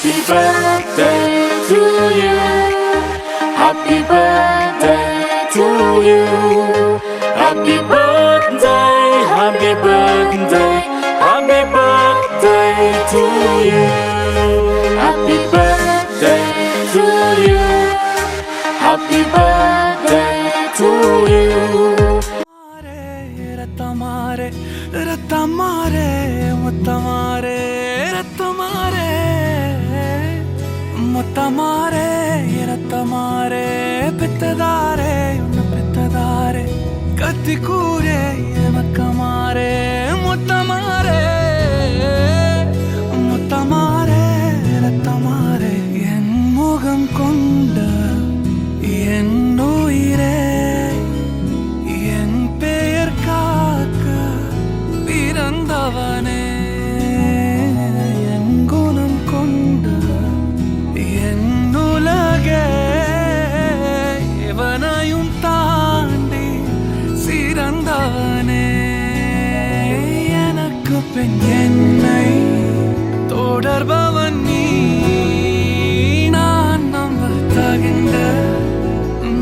Happy birthday to you. Happy birthday to you. Happy birthday, happy birthday, happy birthday to you. Happy birthday to you. Happy birthday to you. Rattamare, rattamare, muttamare, rattamare, muttamare, rattamare, pettadare, unna pettadare, kattikure, makkamare, muttamare, muttamare, rattamare, en mugam konda, en uire. பிறந்தவனே என் குணம் கொண்டு என் உலகே இவனையும் தாண்டி சிறந்தவனே எனக்கு பெண் என்னை தொடர்பவன் நீ நான் நம்ப தகின்ற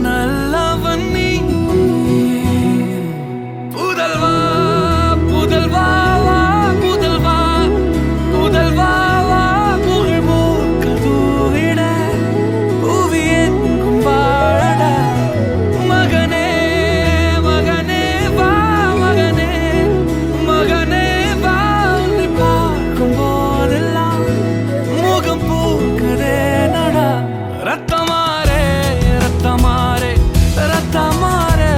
நல்லவன் நீ புதல்வா புதல்வா புதல்வா புதல்வா புதல்வா மூக்கதூவிட உவியன் வாழடா மகனே மகனே வா மகனே மகனே வா உன்னை பார்க்கும் போதெல்லாம் முகம் பூக்கதே நடா ரத்தமாரே ரத்தமாரே ரத்தமாரே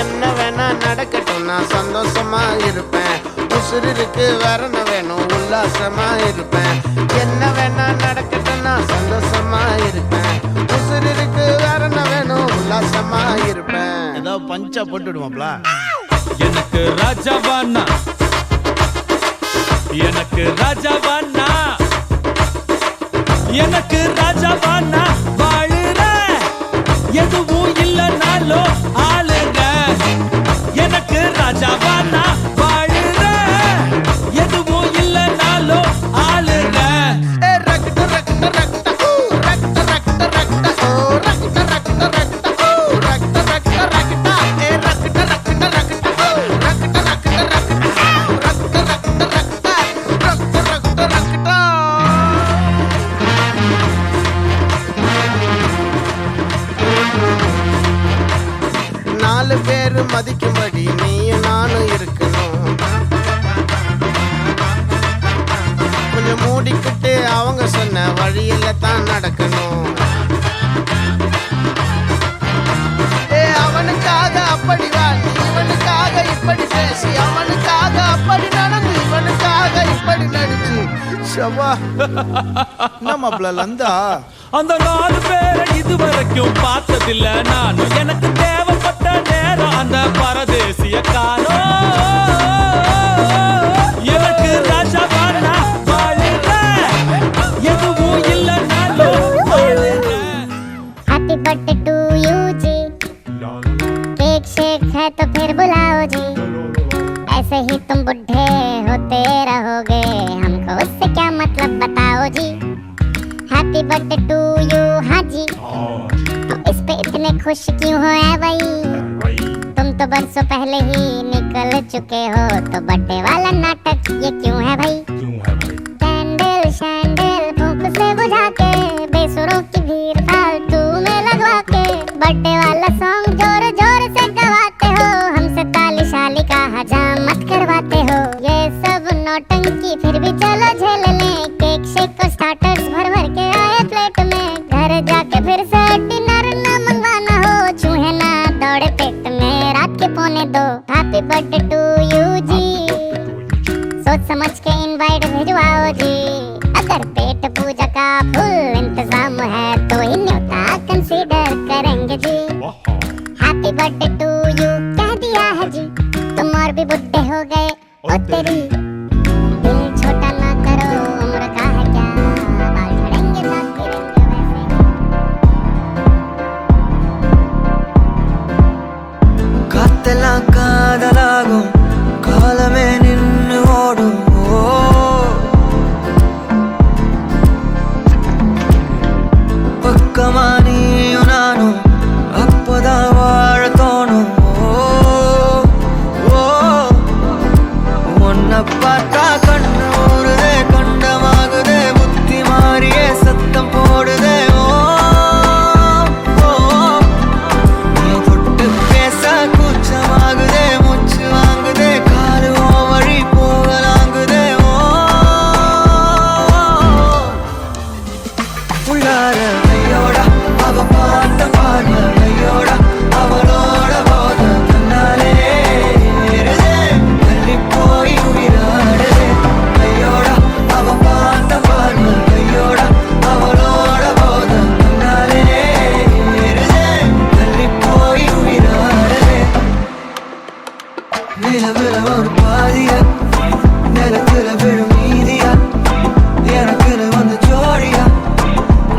என்ன வேணா நடக்கட்டும் நான் சந்தோஷமா இருப்பேன் உசுருக்கு வரண வேணும் உல்லாசமா இருப்பேன் என்ன வேணா நடக்கட்டும் நான் சந்தோஷமா இருப்பேன் உசுருக்கு வரண வேணும் உல்லாசமா இருப்பேன் ஏதோ பஞ்சா போட்டுடுவாப்ல எனக்கு ராஜாவானா எனக்கு ராஜாவானா எனக்கு ராஜாவா நான் வாழுறேன், எதுவும் இல்லைனாலும் ஆளுங்க. எனக்கு ராஜாவா நான் வாழுறேன், எதுவும் இல்லைனாலும் ஆளுங்க. நாலு பேரு மதிக்கும்படி நீயும் நானும் இருக்கணும். கொஞ்சம் மூடிக்கிட்டு அவங்க சொன்ன வழியில தான் நடக்கணும். அவனுக்காக அப்படி வாழ்ந்து, இவனுக்காக இப்படி பேசி, அவனுக்காக அப்படி நடந்து, இவனுக்காக இப்படி நடிச்சு. ஷவா நம்ம லந்தா அந்த 4 பேரை இதுவரைக்கும் பார்த்ததில்ல நானும். எனக்கு தேவைப்பட்ட நேரம் அந்த பரதேசிய காணோம். எனக்கு ராஜாவா நான் வாழுறேன், எதுவும் இல்லைனாலும் ஆளுறேன். हैप्पी बर्थडे टू यू जी, केक शेक है तो फिर बुलाओ जी, ऐसे ही तुम बुढ़े होते रहोगे, हमको उससे क्या मतलब बताओ जी. हैप्पी बर्थडे टू यू, हाँ जी. तो इस पे इतने खुश क्यों हो ऐ भाई, तुम तो बरसों पहले ही निकल चुके हो, तो बर्थडे वाला नाटक ये क्यों है भाई. कैंडल शैंडल फूंक से बुझा के, बेसुरों की भीड़ फालतू में लगवा के, बर्थडे वाला सॉन्ग जोर जोर से गवाते हो, हमसे ताली शाली का हजामत करवाते हो. ये सब नौटंकी फिर भी चलो झेल लें, केक शेक और स्टार्टर्स भर भर के आए प्लेट में, घर जाके फिर से डिनर ना मंगवाना हो, चूहे ना दौड़े पेट में रात के 1:45. हैप्पी बर्थडे टू यू जी, सोच समझ के इनवाइट भिजवाओ जी, अगर पेट पूजा का फुल इंतजाम है तो ही न्योता कंसीडर करेंगे जी. हैप्पी बर्थडे टू यू कह दिया है जी, तुम और भी बुढ़े हो गए ओ तेरी, दिल छोटा ना करो, उम्र का है क्या, बाल झड़ेंगे साथ गिरेंगे वैसे. காத்தெல்லாம் காதலாகும், காலமே நின்னு ஓடும். பக்கமா நீயும் நானும் அப்பதான் வாழ தோணும். உன்னை பார்த்தா கண்ணு ஊறுதே, கண்டமாகுதே, புத்தி மாறியே சத்தம் போடுதே. நீ தொட்டு பேச கூச்சமாகுதே, மூச்சு வாங்குதே, காலு உன் வழி போகலாங்குதே. உள்ளார ஐயோடா அவ பார்த்த பார்வை, ஐயோடா அவளோட போத கண்ணாலே ஏறுதே, தள்ளி போய் உயிராடுதே. ஐயோடா அவ பார்த்த பார்வை, ஐயோடா அவளோட போத கண்ணாலே ஏறுதே, தள்ளி போய் உயிராடுதே. நிலவுல ஒரு பாதியா, நிலத்துல விழும் மீதியா, எனக்குன்னு வந்து ஜோடியா,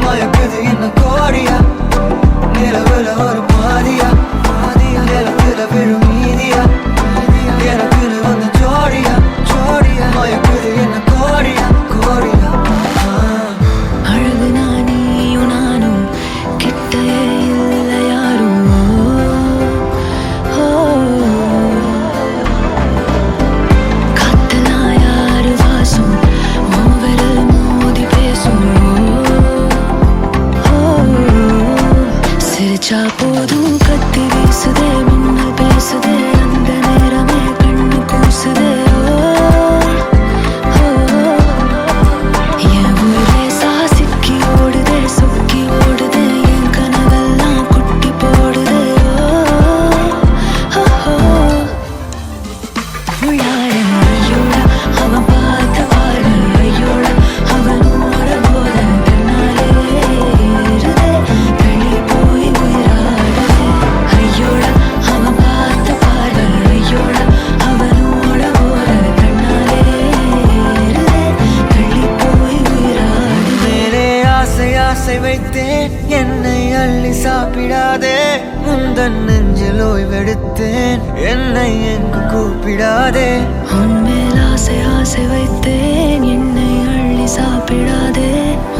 மயக்குது என்ன கோடியா. நிலவுல ஒரு பாதியா, நிலத்துல விழும் மீதியா, எனக்குன்னு வந்து ஜோடியா, மயக்குது என்ன கோடியா, கோடியா. அழகு நானியும் நானும் கிட்டே இல்லை யாரும். காத்தெல்லாம் யாரு வாசம், உன் விரல் மோதி பேசும். சிரிச்சா போதும் சாப்பிடாதே உந்தன் நெஞ்சில் ஓய்வெடுத்தேன் என்னை எங்கு கூப்பிடாதே உன்மேல் ஆசை ஆசை வைத்தேன் என்னை அள்ளி சாப்பிடாதே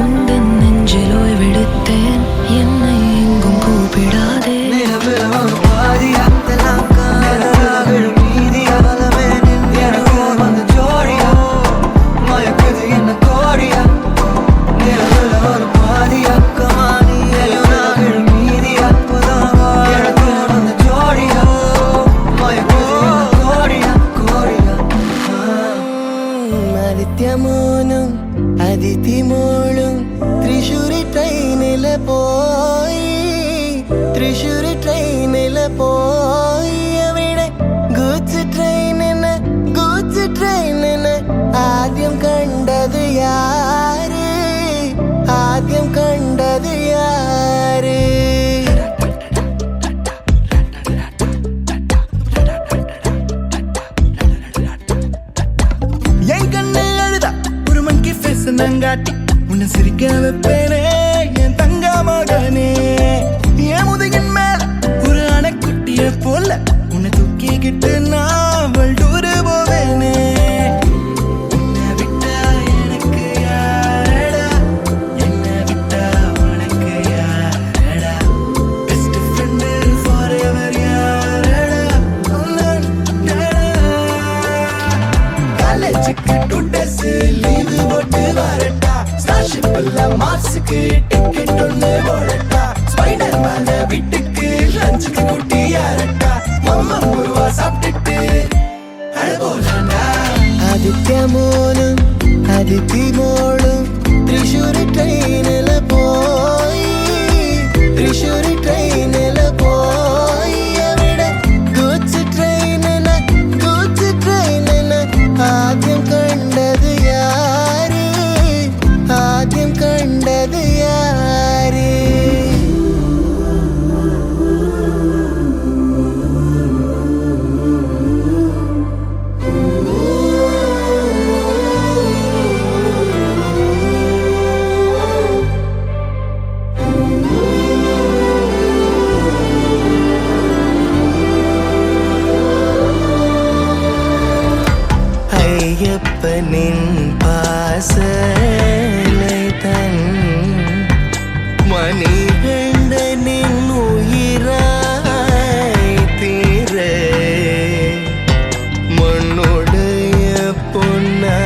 உந்தன் நெஞ்சில் ஓய்வெடுத்தேன் என்னை எங்கும் கூப்பிடாதே நிலவில் ஒரு பாதியா விழும் மீதியாலமே நின்று எனக்கு வந்து ஜோடியா மயக்குது என்ன கோடியா நிலவில் ஒரு பாதியா கமானியையும் நான் விழும் மீதியா எனக்கு வந்து ஜோடியா மயக்குது என்ன கோடியா கோடியா ആദിത്യമോനും അതിഥിമോളും തൃശ്ശൂരി ട്രെയിനില് പോയി തൃശ്ശൂരി ട്രെയിനില് പോയി അവിടെ ഗൂഡ്സ് ട്രെയിനിന് ആദ്യം കണ്ടത് യാര് ആദ്യം കണ്ടത് യാര് என் கண்ணை அழுதா ஒரு மங்கி ஃபேஸ் நங்காட்டி உன்னை சிரிக்க வைப்பேனே என் தங்க மகனே என் முதுகின் மேல ஒரு அணைக்குட்டிய போல உன்னை தூக்கிக்கிட்டு நான் வல்டூரு போவேனே உன்னை விட்டா எனக்கு யாரடா என்னை விட்டா உனக்கு யாரடா பெஸ்ட் ஃப்ரெண்டு ஃபாரெவர் யாரடா காலேஜுக்கு 2 days லீவு போட்டு வரட்டா ஸ்டார்ஷிப்ல மார்ஸுக்கு டிக்கெட் ஒன்று போடட்டா ஸ்பைடர் மேல வீட்டுக்கு லஞ்சுக்கு கூட்டி யாரட்டா மம்மா முருவா சாப்பிட்டுட்டு அழகோலாண்டா ആദിത്യമോനും അതിഥിമോളും തൃശ്ശൂരി ട്രെയിനില് പോയി തൃശ്ശൂരി ട്രെയിനില് പോയി അവിടെ ഗൂഡ്സ് ട്രെയിനിന് ആദ്യം കണ്ടത് യാര് ആദ്യം കണ്ടത് യാര് ஐயப்பனின் பாசனை தன் மணிகண்டனின் உயிராய் தீர மண்ணுடைய பொன்னமுதே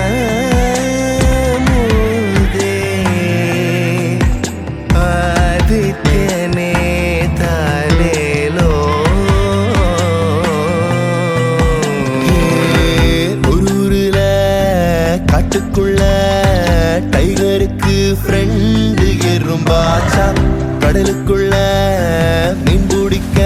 ஆதித்யனே தாலேலோ காட்டுக்குள்ள டைகருக்கு ஃப்ரெண்டு எறும்பாச்சா கடலுக்குள்ள மீன் பிடிக்க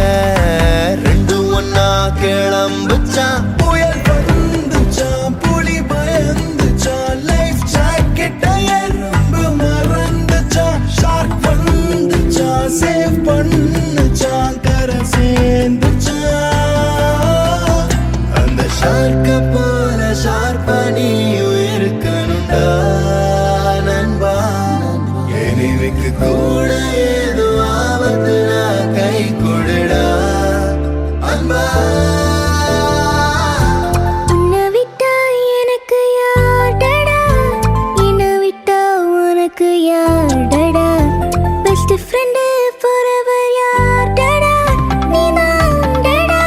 2 ஒன்னா கிளம்புச்சா புயல் வந்துச்சான் புலி பயந்துச்சான் லைஃப் ஜாக்கெட்ட எறும்பு மறந்துச்சான் ஷார்க் வந்துச்சான் சேவ் பண்ணுச்சான் கரை சேர்ந்துச்சான் அந்த ஷார்க்க போல ஷார்ப்பனியும் இருக்கணும்டா நண்பா எனிவுக்கு கூட ஏதோ ஆபத்து நான் கை கொடுடா அன்பா உன்னை விட்டா எனக்கு யார்டா என்னை விட்டா உனக்கு யார்டா பெஸ்ட் ஃப்ரெண்டு ஃபாரெவர் யார்டா நீதான்டா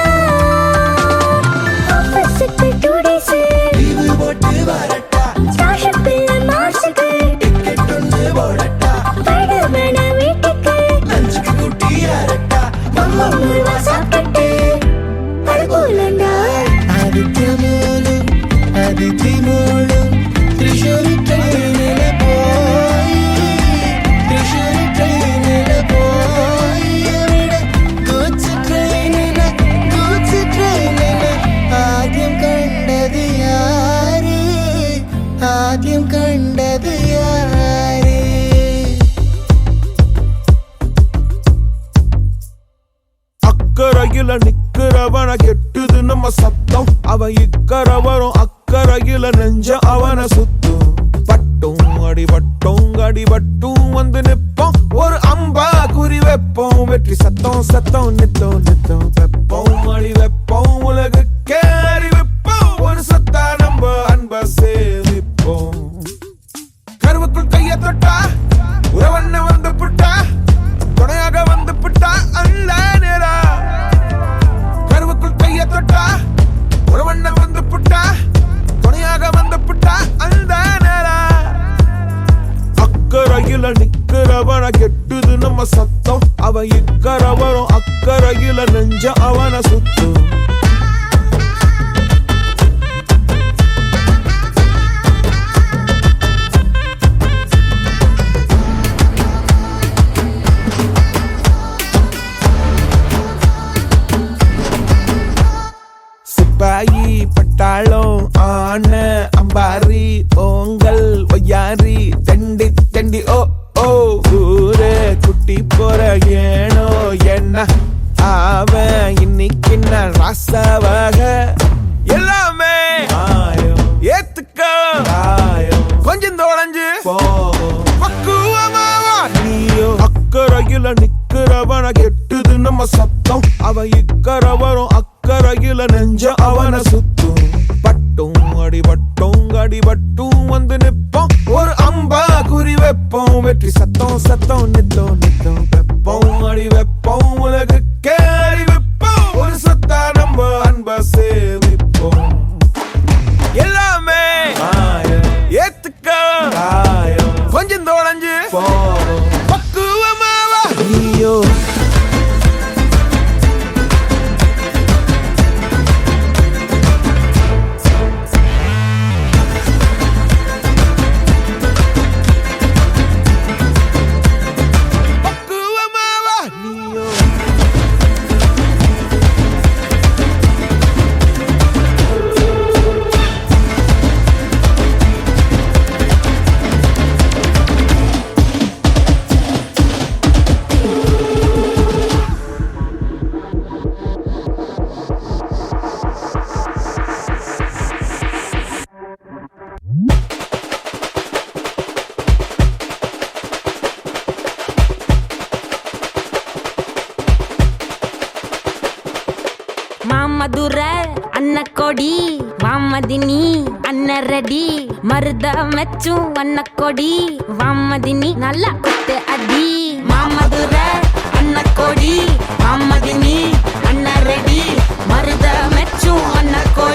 ஆஃபீஸுக்கு 2 days லீவு போட்டு வரட்டா ஸ்டார்ஷிப்ல மார்ஸுக்கு டிக்கெட் ஒன்று போடட்டா ஸ்பைடர்மேன வீட்டுக்கு லஞ்சுக்கு கூட்டி யாரட்டா மம்மா முருவா சாப்பிட்டுட்டு அழகோலாண்டா ആദിത്യമോനും അതിഥിമോളും തൃശ്ശൂരി ട്രെയിനില് പോയി തൃശ്ശൂരി ട്രെയിനില് പോയി അവിടെ ഗൂഡ്സ് ട്രെയിനിന് ആദ്യം കണ്ടത് യാര് ആദ്യം കണ്ടത് യാര് அக்கறையில நிக்கிறவன கெட்டுது நம்ம சத்தம் அவன் இக்கரை வரும் அக்கறையில நெஞ்ச அவன சுத்தும் பட்டும் அடிபட்டும் வந்து நிப்போம். ஒரு அம்பா குறி வைப்போம். வெற்றி சத்தம் சத்தம் நித்தம் நித்தம் வெப்போம். அடி வைப்போம். உலகுக்கே அறிவிப்போம். ஒரு சொத்தா நம்ம அன்ப சேமிப்போம். கருவுக்குள் கைய தொட்டா உறவண்ண வந்து புட்டா துணையாக வந்து புட்டா அல்ல நேரா. கருவுக்குள் கைய தொட்டா உறவண்ண வந்து புட்டா துணையாக வந்து புட்டா அந்த நேரா. அக்கறையில நிக்கிறவன கெட்டுது நம்ம சத்தம். அவன் இக்கரை வரும் அக்கறையில நெஞ்ச அவன சுத்தும். சிப்பாயி பட்டாளம் ஆன அம்பாரி ஓங்கல் ஒய்யாரி தண்டி தண்டி ஓ ஓ ஊரே குட்டி போற ஏனோ என்ன அவன் இன்னைக்கு நான் ராசாவாக எல்லாமே ஏத்துக்க கொஞ்சம் தொலைஞ்சு பக்குவமாவா நீயோ. அக்கறையில நிக்கிறவன கெட்டுது நம்ம சத்தம். அவன் இக்கரை வரும் அக்கறையில நெஞ்ச அவன சுத்தும். அடிபட்டும் வந்து நிப்போம். ஒரு அம்பா குறி வைப்போம். வெற்றி சத்தம் சத்தம் நித்தம் நித்தம் வெப்போம். அடி வைப்போம். உலகுக்கே அறிவிப்போம். ஒரு சொத்தா நம்ம அன்ப சேமிப்போம். எல்லாமே ஏத்துக்க கொஞ்சம் தொலைஞ்சு பக்குவமாவா நீயோ. மாமதுர அன்ன கொடி வாமதினி அன்ன ரெடி மருத மெச்சும் அன்ன கொடி வாமதினி நல்லா குத்து அடி. மாமதுர அன்ன கொடி வாமதினி அன்ன ரெடி மருத மெச்சும் அன்ன கொடி